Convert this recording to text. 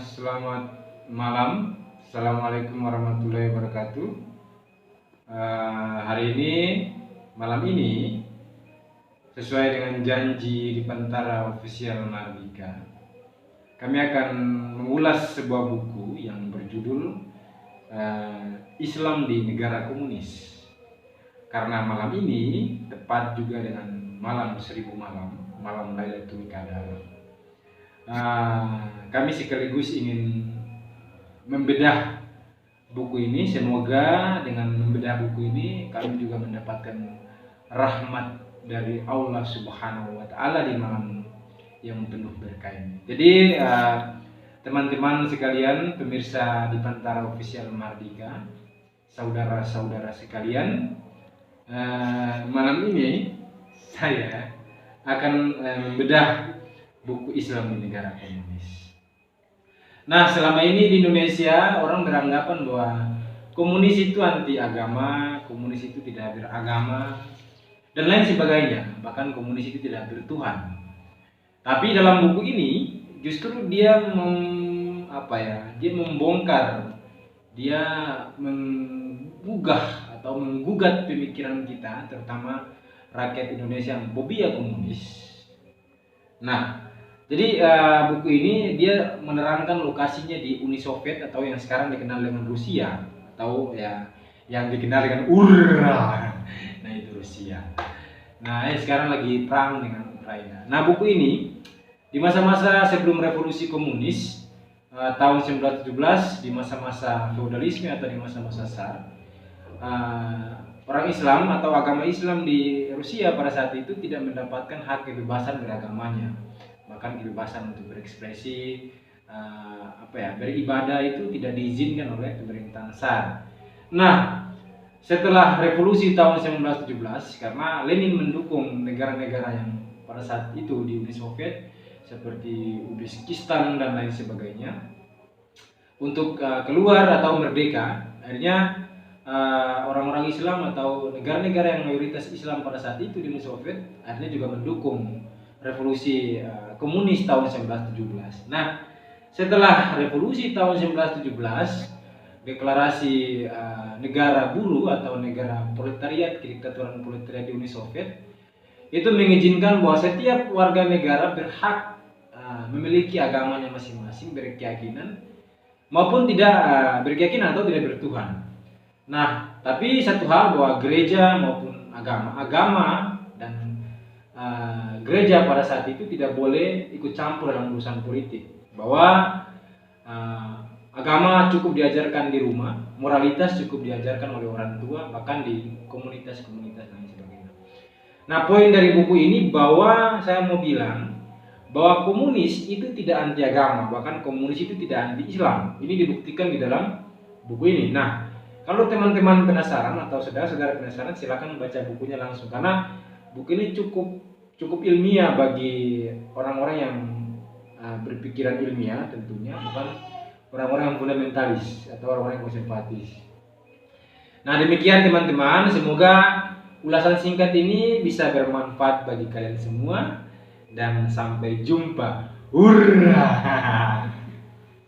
Selamat malam. Assalamualaikum warahmatullahi wabarakatuh. Hari ini, malam ini, sesuai dengan janji di Pantara Official Mardika, kami akan mengulas sebuah buku yang berjudul Islam di Negara Komunis. Karena malam ini tepat juga dengan malam 1000 malam, malam Lailatul Qadar. Kami sekaligus ingin membedah buku ini. Semoga dengan membedah buku ini kami juga mendapatkan rahmat dari Allah Subhanahu wa Ta'ala di malam yang penuh berkah ini. Jadi teman-teman sekalian, pemirsa di Pantara Official Mardika, saudara-saudara sekalian, malam ini saya akan membedah buku Islam di Negara Komunis. Nah, selama ini di Indonesia orang beranggapan bahwa komunis itu anti agama, komunis itu tidak beragama, dan lain sebagainya. Bahkan komunis itu tidak bertuhan. Tapi dalam buku ini justru dia membongkar, dia menggugah atau menggugat pemikiran kita, terutama rakyat Indonesia yang fobia komunis. Nah, jadi buku ini dia menerangkan lokasinya di Uni Soviet atau yang sekarang dikenal dengan Rusia, atau ya yang dikenal dengan URRA. Nah, itu Rusia. Nah, sekarang lagi perang dengan Ukraina. Nah, buku ini di masa-masa sebelum revolusi komunis tahun 1917, di masa-masa feodalisme atau di masa-masa Tsar, orang Islam atau agama Islam di Rusia pada saat itu tidak mendapatkan hak kebebasan beragamanya, bahkan kebebasan untuk berekspresi, beribadah itu tidak diizinkan oleh pemerintahan Tsar. Nah, setelah revolusi tahun 1917, karena Lenin mendukung negara-negara yang pada saat itu di Uni Soviet seperti Uzbekistan dan lain sebagainya untuk keluar atau merdeka, akhirnya orang-orang Islam atau negara-negara yang mayoritas Islam pada saat itu di Uni Soviet akhirnya juga mendukung revolusi komunis tahun 1917. Nah, setelah revolusi tahun 1917, deklarasi negara buruh atau negara proletariat, kediktaturan proletariat di Uni Soviet itu mengizinkan bahwa setiap warga negara berhak memiliki agamanya masing-masing, berkeyakinan maupun tidak berkeyakinan atau tidak bertuhan. Nah, tapi satu hal bahwa gereja maupun agama dan gereja pada saat itu tidak boleh ikut campur dalam urusan politik. Bahwa agama cukup diajarkan di rumah, moralitas cukup diajarkan oleh orang tua, bahkan di komunitas-komunitas lain sebagainya. Nah, poin dari buku ini bahwa saya mau bilang bahwa komunis itu tidak anti agama, bahkan komunis itu tidak anti Islam. Ini dibuktikan di dalam buku ini. Nah, kalau teman-teman penasaran atau saudara-saudara penasaran, silakan baca bukunya langsung, karena buku ini cukup ilmiah bagi orang-orang yang berpikiran ilmiah, tentunya bukan orang-orang yang fundamentalis atau orang-orang yang konservatif. Nah, demikian teman-teman, semoga ulasan singkat ini bisa bermanfaat bagi kalian semua, dan sampai jumpa. Hurrah!